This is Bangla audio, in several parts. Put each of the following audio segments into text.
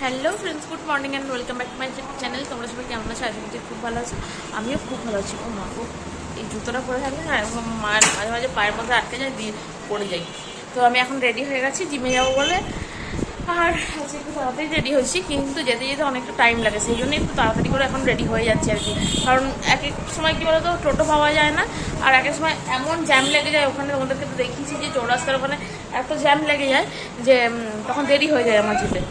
Hello friends, good morning and welcome back to my channel. তোমরা সবাই কেমন আছো? আজকে যে খুব ভালো আছো, আমিও খুব ভালো আছি। ও মা, এই জুতোটা পরে থাকলে না এরকম মায়ের মাঝে মাঝে পায়ের মধ্যে আটকে যায়, দিয়ে পড়ে যাই। তো আমি এখন রেডি হয়ে গেছি জিমে যাবো বলে। আর আজকে একটু তাড়াতাড়ি রেডি হয়েছি, কিন্তু যেতে যেতে অনেকটা টাইম লাগে, সেই জন্য একটু তাড়াতাড়ি করে এখন রেডি হয়ে যাচ্ছে আর কি। কারণ এক এক সময় কী বলতো, টোটো পাওয়া যায় না, আর এক এক সময় এমন জ্যাম লেগে যায় ওখানে। তোমাদেরকে তো দেখিয়েছি যে চৌরাস্তার ওখানে এত জ্যাম লেগে যায় যে তখন দেরি হয়ে যায় আমার যেতে।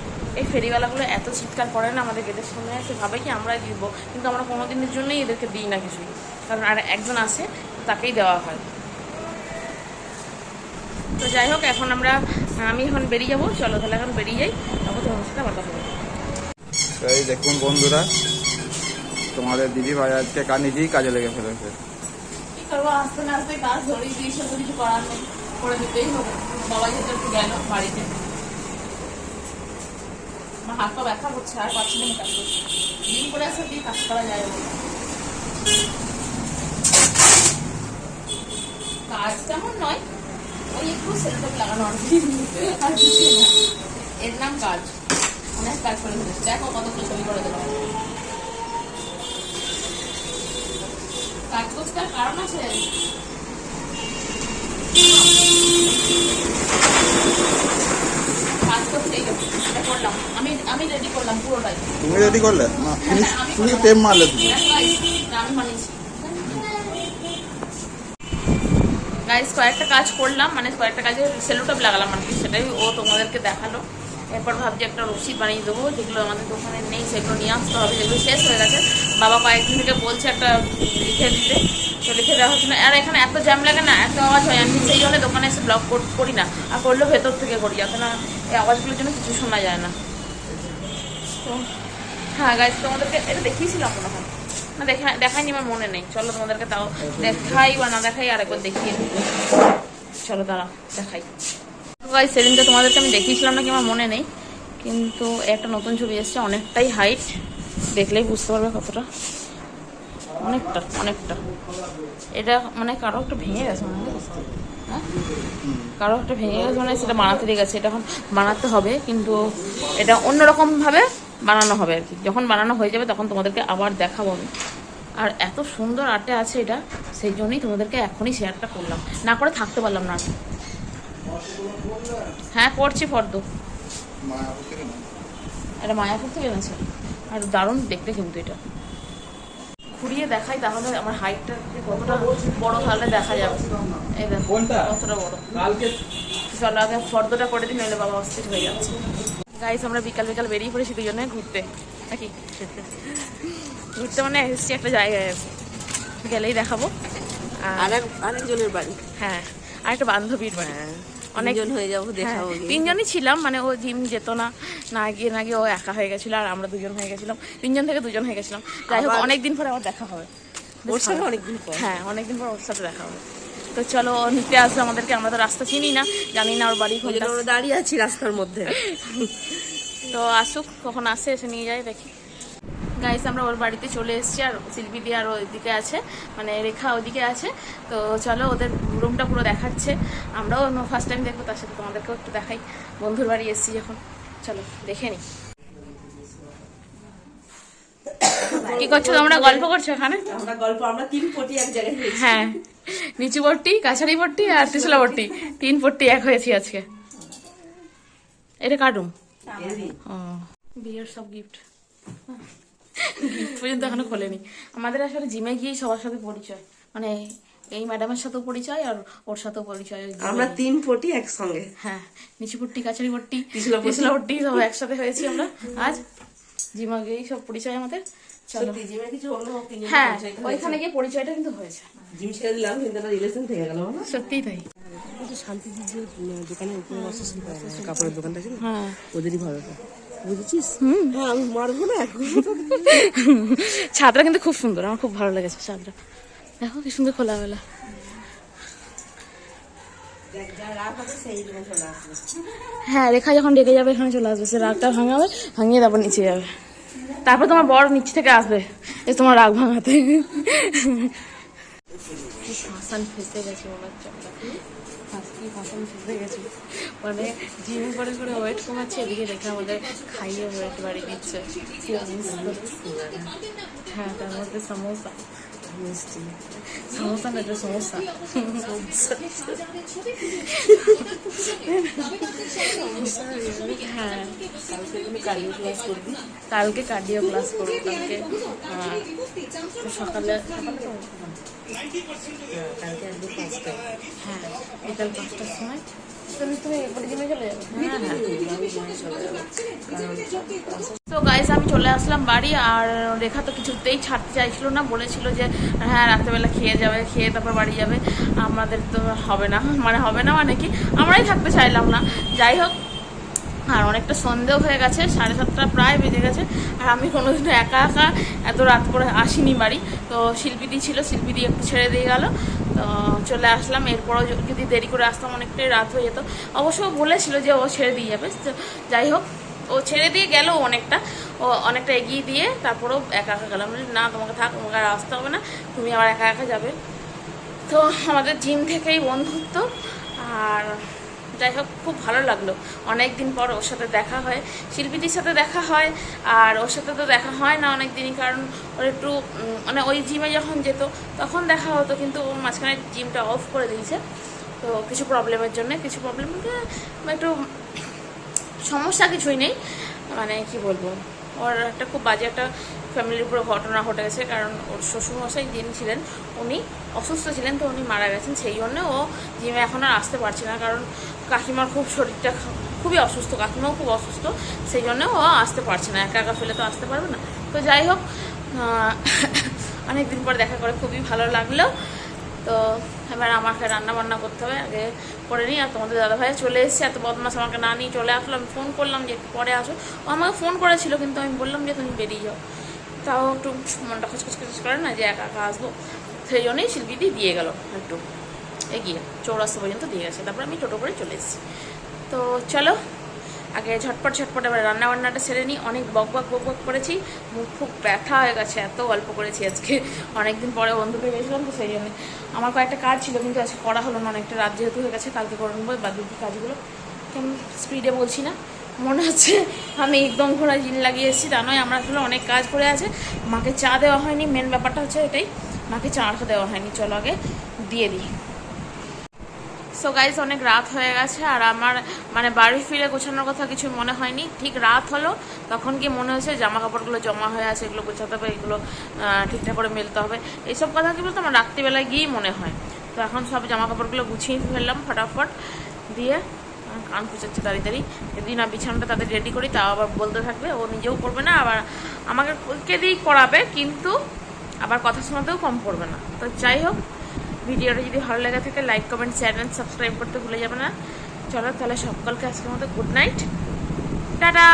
এই ফেরিওয়ালাগুলো এত চিৎকার করে না আমাদের গেটের সামনে, এসে ভাবে কি আমরাই দিব, কিন্তু আমরা কোনো দিনের জন্যই এদেরকে দিই না কিছুই, কারণ আর একজন আসে তাকেই দেওয়া হয়। তো যাই হোক, এখন আমি এখন বেরিয়ে যাবো। চলো তাহলে এখন বেরিয়ে যাই, তারপর তোমার সাথে আবার কথা বলবো। এই দেখুন বন্ধুরা, তোমাদের দিদি ভাই আজকে নিজেই কাজে লেগে ফেলেছে। কি করবো, আস্তে না আস্তে কাজ ধরেই দিয়েছে, তো কিছু করার নেই, করে দিতেই হবে। বাবা যেহেতু একটু গেল বাড়িতে, আমার হাত পা ব্যথা করছে, আর পাচ্ছি না কাজ করছে। দিন করে আসে দিয়ে কাজ করা যায় বলে। কাজ তেমন নয়, ওই একটু সেলফ লাগানো আর কি, আর কিছু না। এর নাম কাজ, অনেক কাজ করে ফেলেছে। দেখো কতগুলো ছবি করে দেবো। কাজ করছে তার কারণ আছে। কাজ করতে করলাম, আমি রেডি করলাম পুরোটাই। তুমি রেডি করলে না? তুমি টেপ মারলে তুমি। আমি মানিয়েছি গাইস, কয়েকটা কাজ করলাম, মানে কয়েকটা কাজে সেলোটেপ লাগালাম আর কি, সেটাই ও তোমাদেরকে দেখালো। এরপর ভাবছি একটা রশি বানিয়ে দেবো, যেগুলো আমাদের দোকানে নেই সেগুলো নিয়ে আসতে হবে, যেগুলো শেষ হয়ে গেছে। বাবা কয়েকদিন থেকে বলছে একটা লিখে দিতে, তো লিখে দেওয়া হচ্ছে না। আর এখানে এত জ্যাম লাগে না, এত আওয়াজ হয়, আমি সেই জন্য দোকানে এসে ব্লগ করি না, আর করলেও ভেতর থেকে করি, যাতে না এই আওয়াজগুলোর জন্য কিছু শোনা যায় না। তো হ্যাঁ গাইস, তোমাদেরকে এটা দেখিয়েছিলাম মনে হয় না, দেখাইনি, আমার মনে নেই। চলো তোমাদেরকে তাও দেখাই বা না দেখাই আরেকবার দেখিয়ে দিই। চলো দাঁড়াও দেখাই। গাইস, সেদিনকে তোমাদেরকে আমি দেখিয়েছিলাম নাকি আমার মনে নেই, কিন্তু একটা নতুন ছবি এসছে, অনেকটাই হাইট, দেখলেই বুঝতে পারবে কতটা, অনেকটা। এটা মানে কারো একটা ভেঙে গেছে মনে হয়, হ্যাঁ কারো একটা ভেঙে গেছে মানে, সেটা বানাতে দিয়ে গেছে। এটা এখন বানাতে হবে, কিন্তু এটা অন্যরকমভাবে বানানো হবে আর কি। যখন বানানো হয়ে যাবে তখন তোমাদেরকে আবার দেখাবো আমি। আর এত সুন্দর আর্টে আছে এটা, সেই জন্যই তোমাদেরকে এখনই শেয়ারটা করলাম, না করে থাকতে পারলাম না। হ্যাঁ করছি ফর্দ, এটা মায়াপুর থেকে এনেছে, আর দারুণ দেখতে কিন্তু। এটা ঘুরিয়ে দেখাই তাহলে আমার হাইটটা কতটা বড়, তাহলে দেখা যাবে। এই দেখো কতটা বড়। চলো আগে ফর্দটা করে দিই, নইলে বাবা অস্থির হয়ে যাচ্ছে। গাইস, আমরা বিকাল বেরিয়ে পড়েছি দুজনে ঘুরতে, নাকি ঘুরতে মানে এসেছি একটা জায়গায়, আছে গেলেই দেখাবো। আরেকজনের বাড়ি, হ্যাঁ আরেকটা বান্ধবীর বাড়ি, অনেকজন হয়ে যাবো, দেখাবো। তিনজনই ছিলাম, মানে ও জিম যেত না গিয়ে ও একা হয়ে গেছিলো, আর আমরা দুজন হয়ে গেছিলাম, তিনজন থেকে দুজন হয়ে গেছিলাম। যাই হোক, অনেকদিন পরে আবার দেখা হবে ওর সাথে, অনেকদিন পর। হ্যাঁ অনেকদিন পর ওর সাথে দেখা হবে। তো চলো, ও নিতে আসবে আমাদেরকে, আমরা তো রাস্তা চিনি না, জানি না ওর বাড়ি কোনটা। আমরা দাঁড়িয়ে আছি রাস্তার মধ্যে। তো আসুক, কখন আসে এসে নিয়ে যায় দেখি। গাইস, আমরা ওর বাড়িতে চলে এসেছি, আর শিল্পী দিয়ে আর ওইদিকে আছে, মানে রেখা ওইদিকে আছে। তো চলো, ওদের রুমটা পুরো দেখাচ্ছে, আমরাও ফার্স্ট টাইম দেখবো, তার সাথে তোমাদেরকেও একটু দেখাই। বন্ধুর বাড়ি এসেছি যখন, চলো দেখে নিই। কি করছো তোমরা? গল্প করছো এখানে? আমরা 3 পটি এক জায়গায় হয়েছি। হ্যাঁ, নিচু পট্টি, কাছারি পট্টি আর ত্রিশলা পট্টি, 3 পট্টি এক হয়েছি আজকে। এটা কার রুম? ও, বিয়ের সব গিফট পর্যন্ত এখনো খোলেনি। আমাদের আসলে জিমে গিয়েই সবার সাথে পরিচয়, মানে এই ম্যাডামের সাথেও পরিচয় আর ওর সাথেও পরিচয়। আমরা 3 পটি একসঙ্গে, হ্যাঁ, নিচু পট্টি, কাছারি পট্টি, ত্রিশলা পট্টি সব একসাথে হয়েছি আমরা আজ। জিমে গিয়েই সব পরিচয় আমাদের। চলো, হ্যাঁ ওইখানে গিয়ে পরিচয়টা কিন্তু হয়েছে। জিম ছেড়ে দিলাম, কিন্তু একটা রিলেশন থেকে গেল। সত্যিই তাই। শান্তিজির যে দোকানের উপরে কাপড়ের দোকানটা ছিল, হ্যাঁ ওদেরই ভাড়াটা, বুঝেছিস? আমি মারবো না এখন। ছাদটা কিন্তু খুব সুন্দর, আমার খুব ভালো লেগেছে ছাদটা, দেখো কি সুন্দর খোলামেলা। হ্যাঁ, রেখা যখন ডেকে যাবে এখানে চলে আসবে, সে রাগটা ভাঙাবে, ভাঙিয়ে তারপর নিচে যাবে, তারপর তোমার বড় নিচ থেকে আসবে এই তোমার রাগ ভাঙাতে। ফেসে গেছে মনে হচ্ছে। কি ভাষণ শিখে গেছি, মানে জিম করে করে ওয়েট কমাচ্ছে, এদিকে দেখে আমাদের খাইয়ে ওয়েট বাড়িয়ে দিচ্ছে। হ্যাঁ, তার মধ্যে সমোসা, মিষ্টি, সমোসা না, এটা সমস্যা। হ্যাঁ, কালকে ক্লাস করবি, কালকে কার্ডিও ক্লাস করবো, কালকে সকালে কালকে একদম 5টায়, হ্যাঁ বিকাল 5টার সময়। তুমি এরপরে জিমে চলে যাবে? হ্যাঁ হ্যাঁ, চলে যাবে। তো গাইস আমি চলে আসলাম বাড়ি, আর রেখা তো কিছুতেই ছাড়তে চাইছিল না, বলেছিল যে হ্যাঁ রাত্রেবেলা খেয়ে যাবে, খেয়ে তারপর বাড়ি যাবে। আমাদের তো হবে না, মানে কি আমরাই থাকতে চাইলাম না। যাই হোক, আর অনেকটা সন্দেহ হয়ে গেছে, 7:30 প্রায় বেজে গেছে, আর আমি কোনোদিনও একা একা এত রাত করে আসিনি বাড়ি। তো শিল্পীদি ছিল, শিল্পীদি একটু ছেড়ে দিয়ে গেল, তো চলে আসলাম। এরপরও যদি দেরি করে আসতাম অনেকটাই রাত হয়ে যেত। অবশ্য বলেছিল যে ও ছেড়ে দিয়ে যাবে, যাই হোক ও ছেড়ে দিয়ে গেল, অনেকটা এগিয়ে দিয়ে তারপরেও একা একা গেলাম। না তোমাকে থাক, তোমাকে আর আসতে হবে না, তুমি আবার একা একা যাবে। তো আমাদের জিম থেকেই বন্ধুত্ব, আর যাই হোক খুব ভালো লাগলো। অনেক দিন পর ওর সাথে দেখা হয়, শিল্পীটির সাথে দেখা হয়, আর ওর সাথে তো দেখা হয় না অনেক দিনই, কারণ ওর একটু মানে ওই জিমে যখন যেত তখন দেখা হতো, কিন্তু ও মাঝখানে জিমটা অফ করে দিয়েছে। তো কিছু প্রবলেমের জন্য, একটু সমস্যা কিছুই নেই, মানে কি বলবো, ওর একটা খুব বাজে একটা ফ্যামিলির উপরে ঘটনা ঘটে গেছে। কারণ ওর শ্বশুরমশাই যিনি ছিলেন উনি অসুস্থ ছিলেন, তো উনি মারা গেছেন। সেই জন্য ও জিমে এখন আর আসতে পারছে না, কারণ কাকিমার খুব শরীরটা খুবই অসুস্থ, কাকিমাও খুব অসুস্থ, সেই জন্য ও আসতে পারছে না, একা একা ফেলে তো আসতে পারবে না। তো যাই হোক, অনেকদিন পর দেখা করে খুবই ভালো লাগলো। তো এবার আমাকে রান্না বান্না করতে হবে, আগে করে নিই। আর তোমাদের দাদাভাই চলে এসেছে, এত বদমাস আমাকে না নিয়ে চলে আসলো। আমি ফোন করলাম যে একটু পরে আসো, ও আমাকে ফোন করেছিল, কিন্তু আমি বললাম যে তুমি বেরিয়ে যাও। তাও একটু মনটা খচখচ করে না যে একা একা আসবো, সেই জন্যই শিল্পীটি দিয়ে গেল একটু এগিয়ে, 84 পর্যন্ত দিয়ে গেছে। তারপর আমি টোটো করে চলে এসেছি। তো চলো আগে ঝটপট এবার রান্নাবান্নাটা সেরে নিই। অনেক বক করেছি, মুখ খুব ব্যথা হয়ে গেছে, এত গল্প করেছি আজকে। অনেকদিন পরে বন্ধু পেয়ে গেছিলাম, তো সেই জন্য আমার কয়েকটা কাজ ছিল, কিন্তু আজকে করা হলো না, অনেকটা রাত যেহেতু হয়ে গেছে, কালকে করে নেবো বাদ বাকি কাজগুলো। কেমন স্পিডে বলছি না, মনে হচ্ছে আমি একদম ঘোড়া জিন লাগিয়ে এসেছি। তা নয়, আমরা আসলে অনেক কাজ করে আছে। মাকে চা দেওয়া হয়নি, মেন ব্যাপারটা হচ্ছে এটাই, মাকে চা দেওয়া হয়নি। চলো আগে দিয়ে দিই। সো গাইজ অনেক রাত হয়ে গেছে, আর আমার মানে বাড়ি ফিরে গোছানোর কথা কিছু মনে হয়নি। ঠিক রাত হলো তখন কি মনে হয়েছে জামা কাপড়গুলো জমা হয়ে আছে, এগুলো গোছাতে হবে, এগুলো ঠিকঠাক করে মেলতে হবে। এইসব কথা কি বলতো আমার রাত্রিবেলায় গিয়েই মনে হয়। তো এখন সব জামা কাপড়গুলো গুছিয়ে ফেললাম ফটাফট দিয়ে, কান খুঁচাচ্ছে দাঁড়িয়ে যদি না বিছানাটা তাদের রেডি করি, তাও আবার বলতে থাকবে, ও নিজেও করবে না, আবার আমাকে দিয়েই করাবে, কিন্তু আবার কথা শোনাতেও কম পড়বে না। তো যাই হোক, ভিডিওটা যদি ভালো লেগে থাকে like comment share and subscribe করতে ভুলে যাবে না। চলো তাহলে সকলকে আজকের মতো গুড নাইট, টাটা।